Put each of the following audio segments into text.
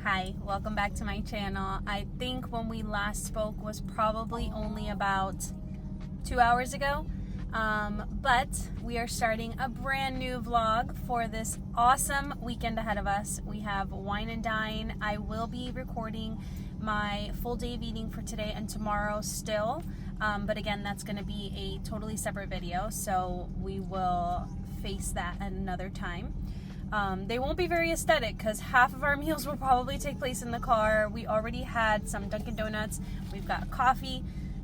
Hi, welcome back to my channel. I think when we last spoke was probably only about 2 hours ago, but we are starting a brand new vlog for this awesome weekend ahead of us. We have Wine and Dine. I will be recording my full day of eating for today and tomorrow still, but again, that's going to be a totally separate video, so we will face that at another time. They won't be very aesthetic because half of our meals will probably take place in the car. We already had some Dunkin' Donuts. We've got coffee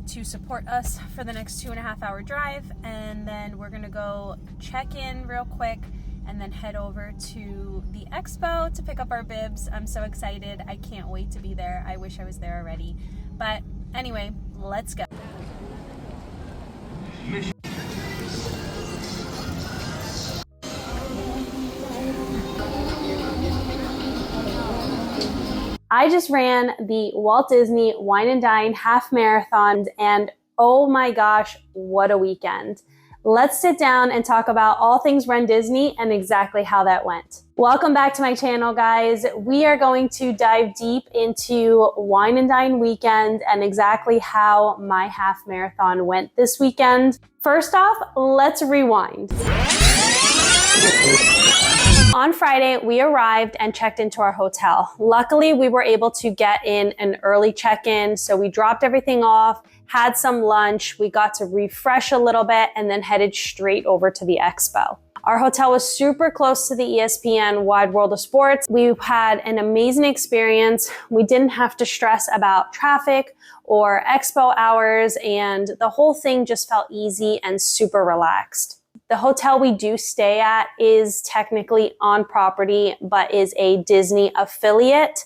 to support us for the next 2.5 hour drive. And then we're gonna go check in real quick and then head over to the expo to pick up our bibs. I'm so excited. I can't wait to be there. I wish I was there already. But anyway, let's go. I just ran the Walt Disney Wine and Dine half marathon, and oh my gosh, what a weekend. Let's sit down and talk about all things runDisney and exactly how that went. Welcome back to my channel, guys. We are going to dive deep into Wine and Dine weekend and exactly how my half marathon went this weekend. First off, let's rewind. On Friday, we arrived and checked into our hotel. Luckily, we were able to get in an early check-in, so we dropped everything off, had some lunch, we got to refresh a little bit, and then headed straight over to the expo. Our hotel was super close to the ESPN Wide World of Sports. We had an amazing experience. We didn't have to stress about traffic or expo hours, and the whole thing just felt easy and super relaxed. The hotel we do stay at is technically on property, but is a Disney affiliate.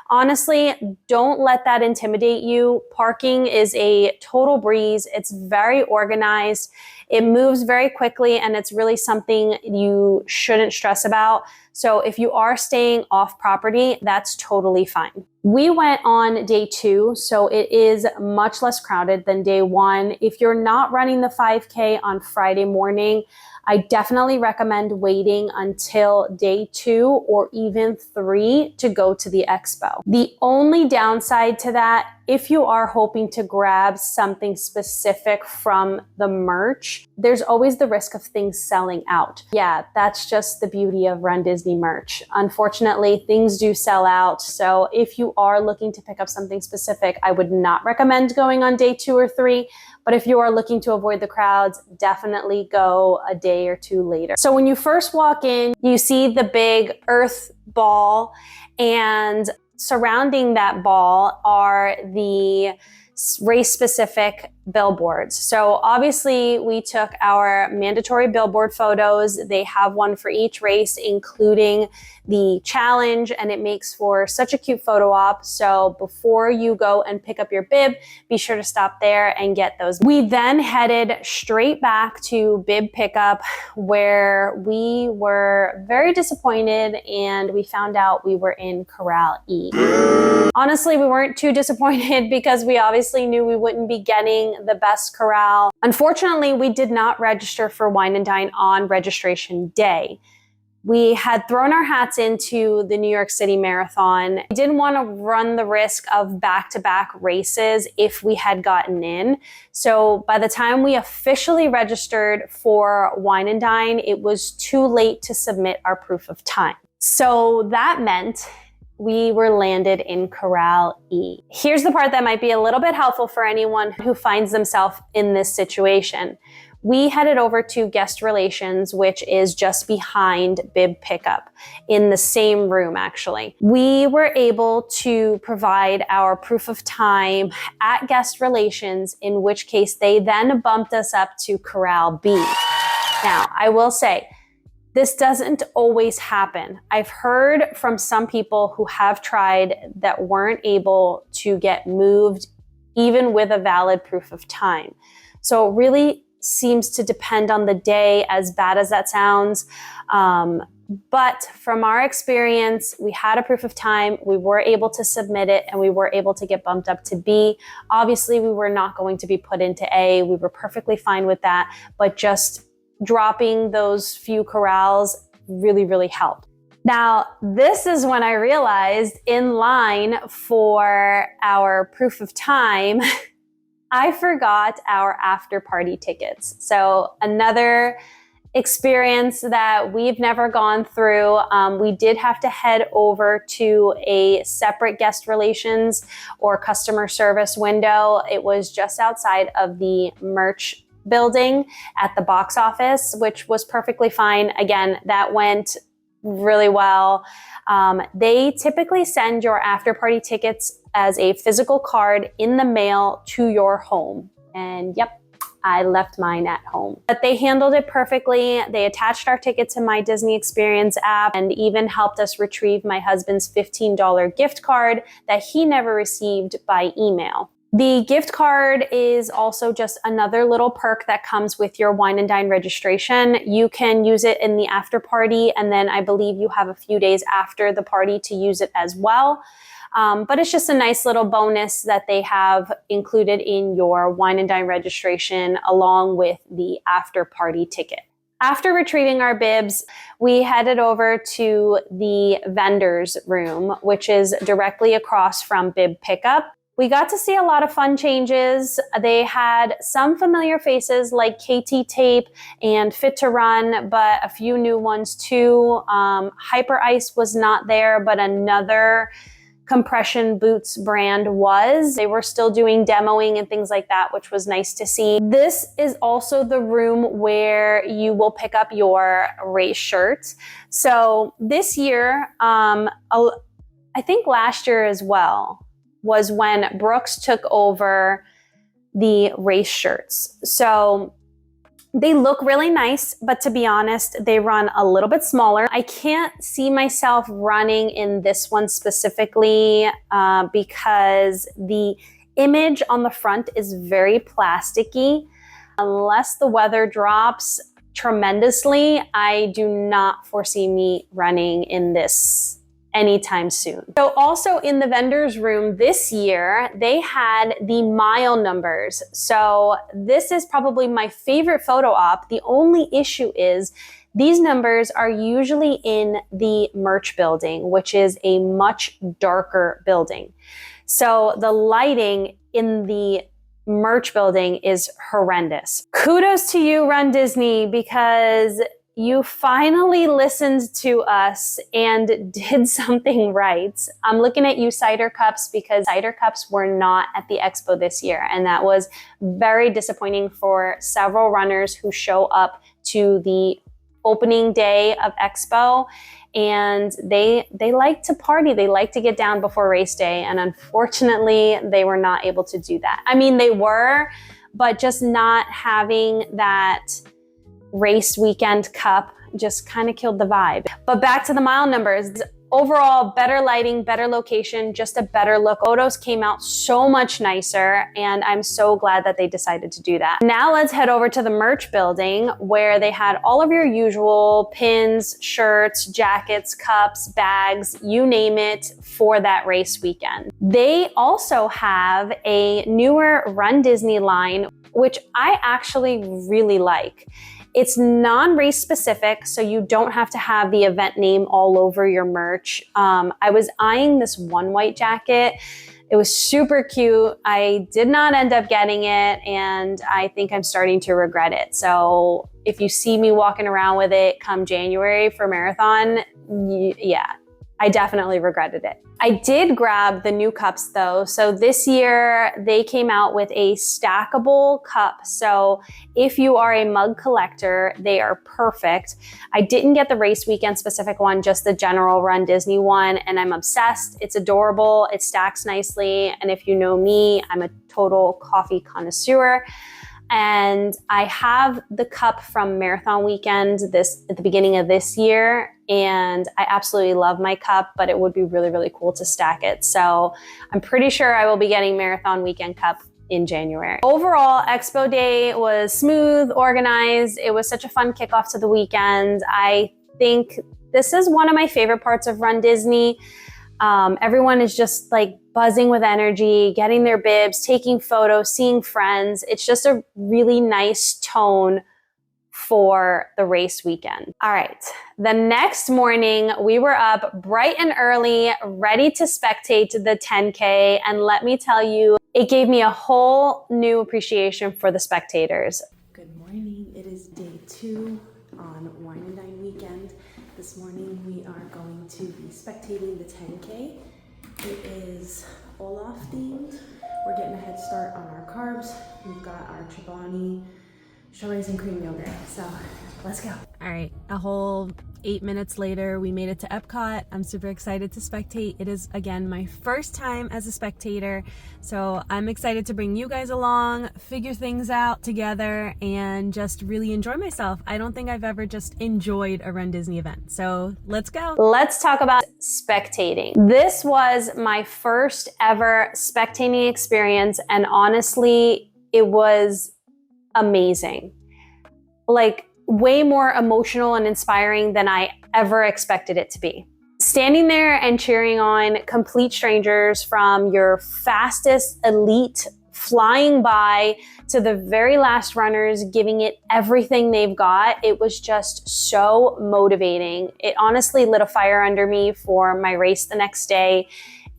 Honestly, don't let that intimidate you. Parking is a total breeze. It's very organized. It moves very quickly, and it's really something you shouldn't stress about. So if you are staying off property, that's totally fine. We went on day 2, so it is much less crowded than day 1. If you're not running the 5K on Friday morning, I definitely recommend waiting until day 2 or even 3 to go to the expo. The only downside to that, if you are hoping to grab something specific from the merch, there's always the risk of things selling out. Yeah, that's just the beauty of runDisney merch. Unfortunately, things do sell out. So if you are looking to pick up something specific, I would not recommend going on day 2 or 3. But if you are looking to avoid the crowds, definitely go a day or 2 later. So when you first walk in, you see the big earth ball, and surrounding that ball are the race-specific billboards. So obviously we took our mandatory billboard photos. They have one for each race, including the challenge, and it makes for such a cute photo op. So before you go and pick up your bib, be sure to stop there and get those. We then headed straight back to bib pickup, where we were very disappointed and we found out we were in Corral E. Honestly, we weren't too disappointed because we obviously knew we wouldn't be getting the best corral. Unfortunately, we did not register for Wine and Dine on registration day. We had thrown our hats into the New York City Marathon. We didn't want to run the risk of back-to-back races if we had gotten in. So by the time we officially registered for Wine and Dine, it was too late to submit our proof of time. So that meant we were landed in Corral E. Here's the part that might be a little bit helpful for anyone who finds themselves in this situation. We headed over to guest relations, which is just behind bib pickup, in the same room actually. We were able to provide our proof of time at guest relations, in which case they then bumped us up to Corral B. Now, I will say, this doesn't always happen. I've heard from some people who have tried that weren't able to get moved even with a valid proof of time. So it really seems to depend on the day, as bad as that sounds. But from our experience, we had a proof of time, we were able to submit it, and we were able to get bumped up to B. Obviously, we were not going to be put into A. We were perfectly fine with that, but just dropping those few corrals really, really helped. Now, this is when I realized in line for our proof of time, I forgot our after party tickets. So another experience that we've never gone through. We did have to head over to a separate guest relations or customer service window. It was just outside of the merch building at the box office, which was perfectly fine. Again, that went really well. They typically send your after party tickets as a physical card in the mail to your home. And yep, I left mine at home. But they handled it perfectly. They attached our ticket to my Disney Experience app and even helped us retrieve my husband's $15 gift card that he never received by email. The gift card is also just another little perk that comes with your Wine and Dine registration. You can use it in the after party, and then I believe you have a few days after the party to use it as well. But it's just a nice little bonus that they have included in your Wine and Dine registration along with the after party ticket. After retrieving our bibs, we headed over to the vendor's room, which is directly across from bib pickup. We got to see a lot of fun changes. They had some familiar faces like KT Tape and Fit to Run, but a few new ones too. Hyper Ice was not there, but another compression boots brand was. They were still doing demoing and things like that, which was nice to see. This is also the room where you will pick up your race shirts. So this year, I think last year as well, was when Brooks took over the race shirts. So they look really nice, but to be honest, they run a little bit smaller. I can't see myself running in this one specifically because the image on the front is very plasticky. Unless the weather drops tremendously, I do not foresee me running in this anytime soon. So also in the vendor's room this year, they had the mile numbers. So this is probably my favorite photo op. The only issue is these numbers are usually in the merch building, which is a much darker building. So the lighting in the merch building is horrendous. Kudos to you, runDisney, because you finally listened to us and did something right. I'm looking at you, Cider Cups, because Cider Cups were not at the expo this year. And that was very disappointing for several runners who show up to the opening day of expo. And they like to party. They like to get down before race day. And unfortunately, they were not able to do that. I mean, they were, but just not having that race weekend cup just kind of killed the vibe. But back to the mile numbers. Overall, better lighting, better location, just a better look. Photos came out so much nicer, and I'm so glad that they decided to do that. Now let's head over to the merch building where they had all of your usual pins, shirts, jackets, cups, bags, you name it, for that race weekend. They also have a newer runDisney line, which I actually really like. It's non-race specific, so you don't have to have the event name all over your merch. I was eyeing this one white jacket. It was super cute. I did not end up getting it, and I think I'm starting to regret it. So if you see me walking around with it come January for marathon, yeah, I definitely regretted it. I did grab the new cups though. So this year they came out with a stackable cup. So if you are a mug collector, they are perfect. I didn't get the race weekend specific one, just the general runDisney one, and I'm obsessed. It's adorable. It stacks nicely. And if you know me, I'm a total coffee connoisseur. And I have the cup from Marathon Weekend at the beginning of this year, and I absolutely love my cup, but it would be really, really cool to stack it. So I'm pretty sure I will be getting Marathon Weekend cup in January. Overall, Expo Day was smooth, organized. It was such a fun kickoff to the weekend. I think this is one of my favorite parts of runDisney. Everyone is just like buzzing with energy, getting their bibs, taking photos, seeing friends. It's just a really nice tone for the race weekend. All right, the next morning we were up bright and early, ready to spectate the 10K. And let me tell you, it gave me a whole new appreciation for the spectators. Good morning. It is day 2 on Wine and Dine weekend. This morning we are going to be spectating the 10K. It is Olaf themed. We're getting a head start on our carbs. We've got our Chobani strawberries and cream yogurt. So let's go. All right, a whole 8 minutes later, we made it to Epcot. I'm super excited to spectate. It is, again, my first time as a spectator. So I'm excited to bring you guys along, figure things out together, and just really enjoy myself. I don't think I've ever just enjoyed a Run Disney event. So let's go. Let's talk about spectating. This was my first ever spectating experience, and honestly, it was amazing. Like, way more emotional and inspiring than I ever expected it to be. Standing there and cheering on complete strangers, from your fastest elite flying by to the very last runners giving it everything they've got, it was just so motivating. It honestly lit a fire under me for my race the next day,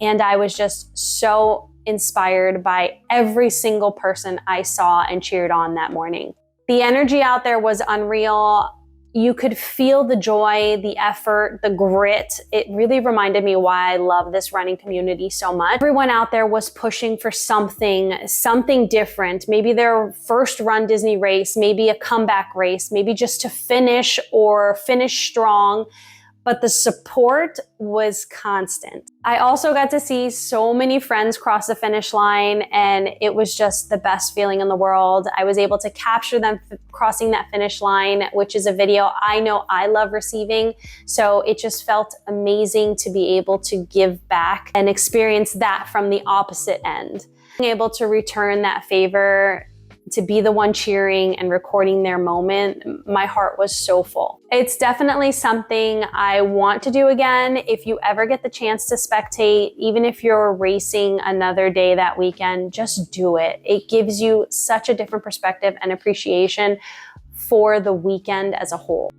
and I was just so inspired by every single person I saw and cheered on that morning. The energy out there was unreal. You could feel the joy, the effort, the grit. It really reminded me why I love this running community so much. Everyone out there was pushing for something different. Maybe their first Run Disney race, maybe a comeback race, maybe just to finish or finish strong. But the support was constant. I also got to see so many friends cross the finish line, and it was just the best feeling in the world. I was able to capture them crossing that finish line, which is a video I know I love receiving. So it just felt amazing to be able to give back and experience that from the opposite end. Being able to return that favor, to be the one cheering and recording their moment, my heart was so full. It's definitely something I want to do again. If you ever get the chance to spectate, even if you're racing another day that weekend, just do it. It gives you such a different perspective and appreciation for the weekend as a whole.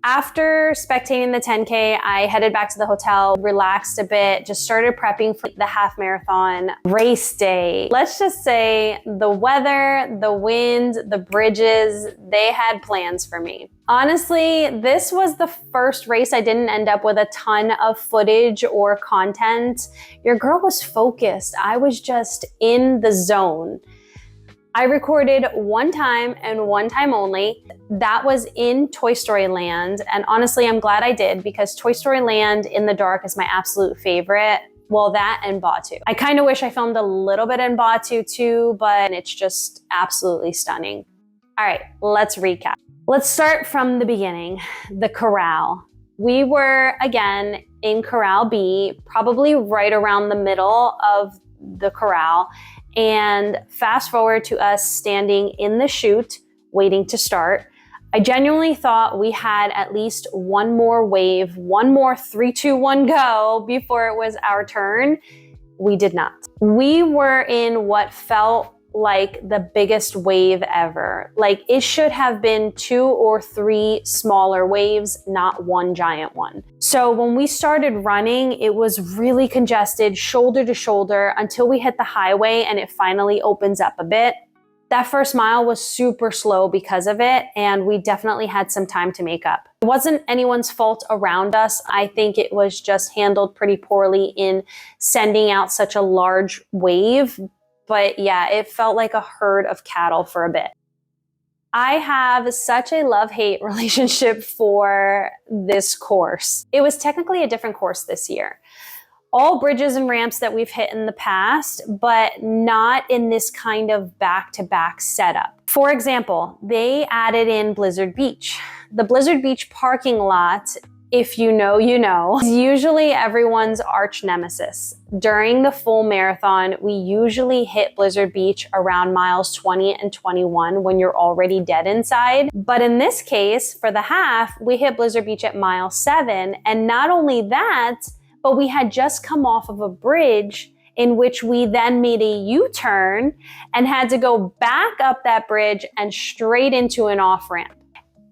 After spectating the 10K, I headed back to the hotel, relaxed a bit, just started prepping for the half marathon race day. Let's just say the weather, the wind, the bridges, they had plans for me. Honestly, this was the first race I didn't end up with a ton of footage or content. Your girl was focused. I was just in the zone. I recorded one time and one time only. That was in Toy Story Land. And honestly, I'm glad I did, because Toy Story Land in the dark is my absolute favorite. Well, that and Batu. I kind of wish I filmed a little bit in Batu too, but it's just absolutely stunning. All right, let's recap. Let's start from the beginning, the corral. We were, again, in Corral B, probably right around the middle of the corral. And fast forward to us standing in the chute, waiting to start. I genuinely thought we had at least one more wave, one more 3, 2, 1 go before it was our turn. We did not. We were in what felt like the biggest wave ever. Like, it should have been 2 or 3 smaller waves, not one giant one. So when we started running, it was really congested, shoulder to shoulder, until we hit the highway and it finally opens up a bit. That first mile was super slow because of it, and we definitely had some time to make up. It wasn't anyone's fault around us. I think it was just handled pretty poorly in sending out such a large wave. But yeah, it felt like a herd of cattle for a bit. I have such a love-hate relationship for this course. It was technically a different course this year. All bridges and ramps that we've hit in the past, but not in this kind of back-to-back setup. For example, they added in Blizzard Beach. The Blizzard Beach parking lot, if you know, you know, is usually everyone's arch nemesis. During the full marathon, we usually hit Blizzard Beach around miles 20 and 21 when you're already dead inside. But in this case, for the half, we hit Blizzard Beach at mile 7. And not only that, but we had just come off of a bridge in which we then made a U-turn and had to go back up that bridge and straight into an off-ramp.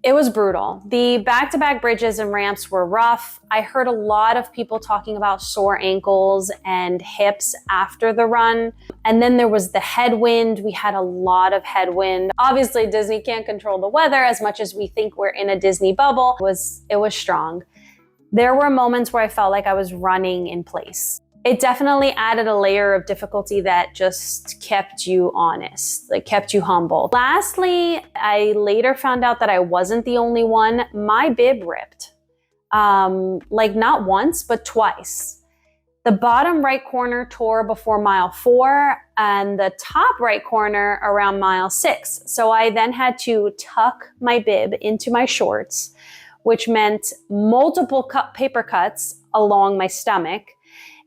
It was brutal. The back-to-back bridges and ramps were rough. I heard a lot of people talking about sore ankles and hips after the run. And then there was the headwind. We had a lot of headwind. Obviously, Disney can't control the weather as much as we think we're in a Disney bubble. It was strong. There were moments where I felt like I was running in place. It definitely added a layer of difficulty that just kept you honest, like kept you humble. Lastly, I later found out that I wasn't the only one. My bib ripped, like not once, but twice. The bottom right corner tore before mile 4 and the top right corner around mile 6. So I then had to tuck my bib into my shorts, which meant multiple paper cuts along my stomach.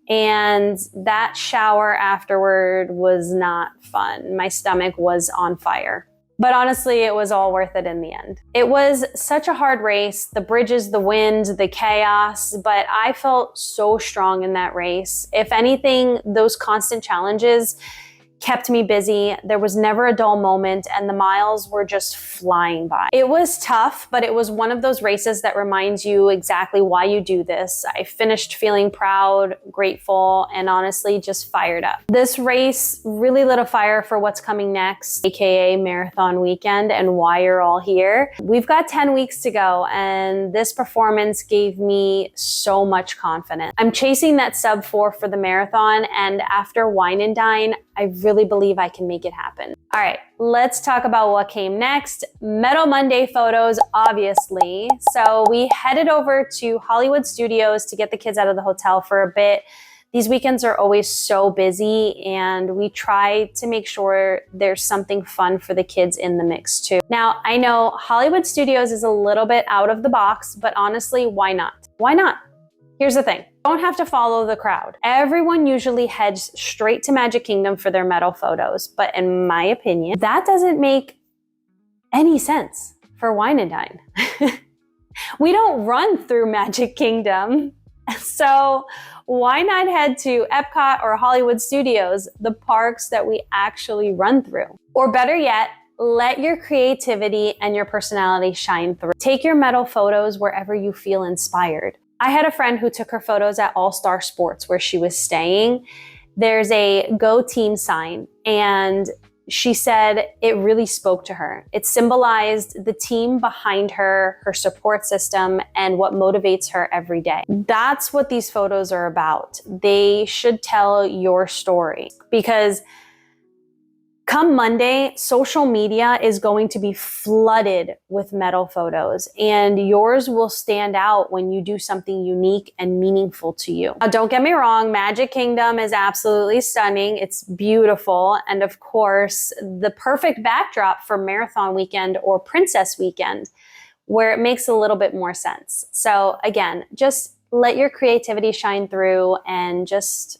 And that shower afterward was not fun. My stomach was on fire. But honestly, it was all worth it in the end. It was such a hard race, the bridges, the wind, the chaos, but I felt so strong in that race. If anything, those constant challenges kept me busy. There was never a dull moment and the miles were just flying by. It was tough, but it was one of those races that reminds you exactly why you do this. I finished feeling proud, grateful, and honestly just fired up. This race really lit a fire for what's coming next, aka Marathon Weekend, and why you're all here. We've got 10 weeks to go, and this performance gave me so much confidence. I'm chasing that sub-4 for the marathon, and after Wine and Dine, I really believe I can make it happen. All right, let's talk about what came next. Medal Monday photos, obviously. So we headed over to Hollywood Studios to get the kids out of the hotel for a bit. These weekends are always so busy, and we try to make sure there's something fun for the kids in the mix too. Now, I know Hollywood Studios is a little bit out of the box, but honestly, why not? Why not? Here's the thing. Don't have to follow the crowd. Everyone usually heads straight to Magic Kingdom for their medal photos, but in my opinion, that doesn't make any sense for Wine and Dine. We don't run through Magic Kingdom, so why not head to Epcot or Hollywood Studios, the parks that we actually run through? Or better yet, let your creativity and your personality shine through. Take your medal photos wherever you feel inspired. I had a friend who took her photos at All Star Sports where she was staying. There's a Go Team sign, and she said it really spoke to her. It symbolized the team behind her, her support system, and what motivates her every day. That's what these photos are about. They should tell your story, because come Monday, social media is going to be flooded with medal photos, and yours will stand out when you do something unique and meaningful to you. Now, don't get me wrong, Magic Kingdom is absolutely stunning. It's beautiful. And of course, the perfect backdrop for Marathon Weekend or Princess Weekend, where it makes a little bit more sense. So again, just let your creativity shine through and just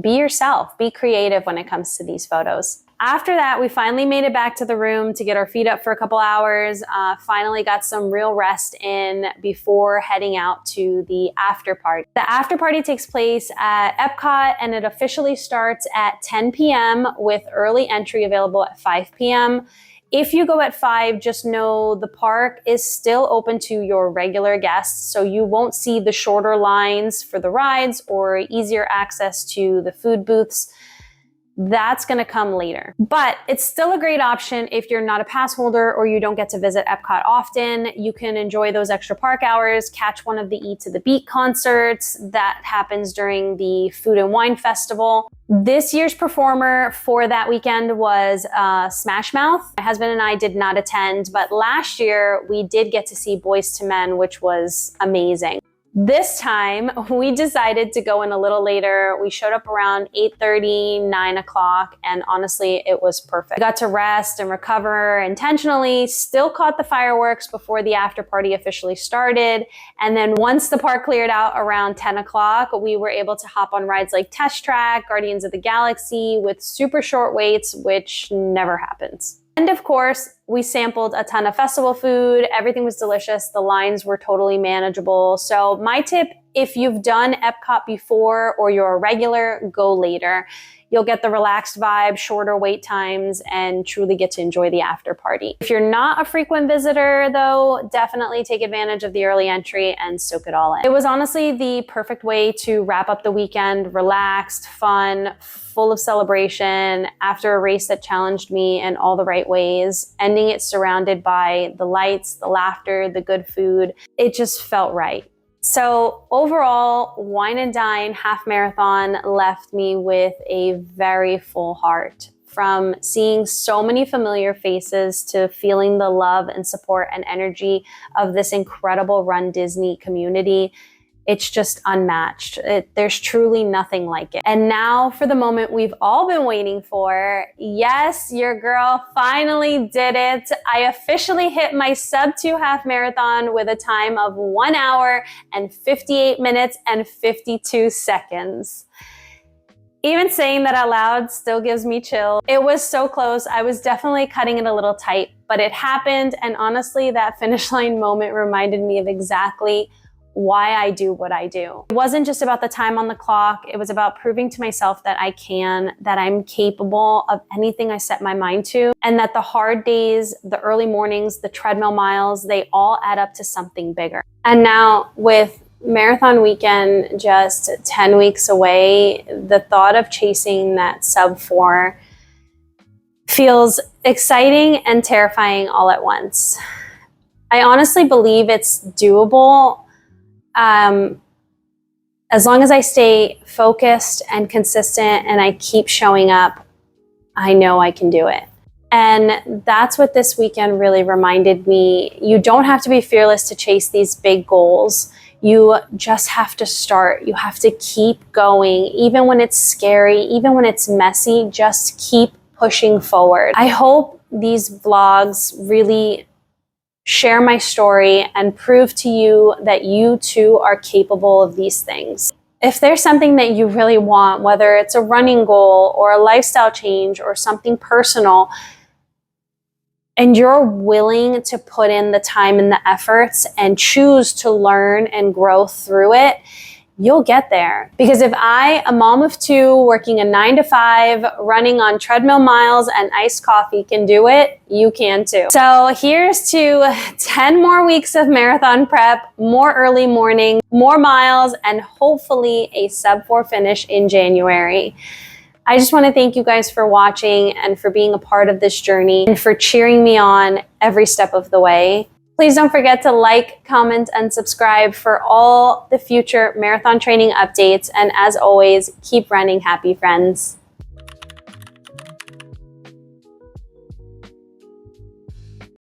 be yourself. Be creative when it comes to these photos. After that, we finally made it back to the room to get our feet up for a couple hours, finally got some real rest in before heading out to the after party. The after party takes place at Epcot, and it officially starts at 10 p.m. with early entry available at 5 p.m. If you go at 5, just know the park is still open to your regular guests, so you won't see the shorter lines for the rides or easier access to the food booths. That's going to come later. But it's still a great option if you're not a pass holder or you don't get to visit Epcot often. You can enjoy those extra park hours, catch one of the Eat to the Beat concerts that happens during the Food and Wine Festival. This year's performer for that weekend was Smash Mouth. My husband and I did not attend, but last year we did get to see Boyz II Men, which was amazing. This time, we decided to go in a little later. We showed up around 8:30, 9 o'clock, and honestly, it was perfect. We got to rest and recover intentionally, still caught the fireworks before the after party officially started, and then once the park cleared out around 10 o'clock, we were able to hop on rides like Test Track, Guardians of the Galaxy with super short waits, which never happens. And of course, We sampled a ton of festival food. Everything was delicious. The lines were totally manageable. So my tip, if you've done Epcot before or you're a regular, go later. You'll get the relaxed vibe, shorter wait times, and truly get to enjoy the after party. If you're not a frequent visitor though, definitely take advantage of the early entry and soak it all in. It was honestly the perfect way to wrap up the weekend, relaxed, fun, full of celebration, after a race that challenged me in all the right ways, ending it surrounded by the lights, the laughter, the good food. It just felt right. So overall, Wine and Dine half marathon left me with a very full heart. From seeing so many familiar faces to feeling the love and support and energy of this incredible runDisney community, it's just unmatched. There's truly nothing like it. And now for the moment we've all been waiting for. Yes, your girl finally did it. I officially hit my sub-2 half marathon with a time of 1 hour and 58 minutes and 52 seconds. Even saying that out loud still gives me chills. It was so close. I was definitely cutting it a little tight, but it happened. And honestly, that finish line moment reminded me of exactly why I do what I do. It wasn't just about the time on the clock. It was about proving to myself that I can, that I'm capable of anything I set my mind to, and that the hard days, the early mornings, the treadmill miles, they all add up to something bigger. And now with marathon weekend just 10 weeks away, the thought of chasing that sub-4 feels exciting and terrifying all at once. I honestly believe it's doable. As long as I stay focused and consistent and I keep showing up, I know I can do it. And that's what this weekend really reminded me. You don't have to be fearless to chase these big goals. You just have to start. You have to keep going. Even when it's scary, even when it's messy, just keep pushing forward. I hope these vlogs really share my story and prove to you that you too are capable of these things. If there's something that you really want, whether it's a running goal or a lifestyle change or something personal, and you're willing to put in the time and the efforts and choose to learn and grow through it, you'll get there. Because if I, a mom of 2, working a 9 to 5, running on treadmill miles and iced coffee can do it, you can too. So here's to 10 more weeks of marathon prep, more early morning, more miles, and hopefully a sub-4 finish in January. I just want to thank you guys for watching and for being a part of this journey and for cheering me on every step of the way. Please don't forget to like, comment, and subscribe for all the future marathon training updates. And as always, keep running, happy friends.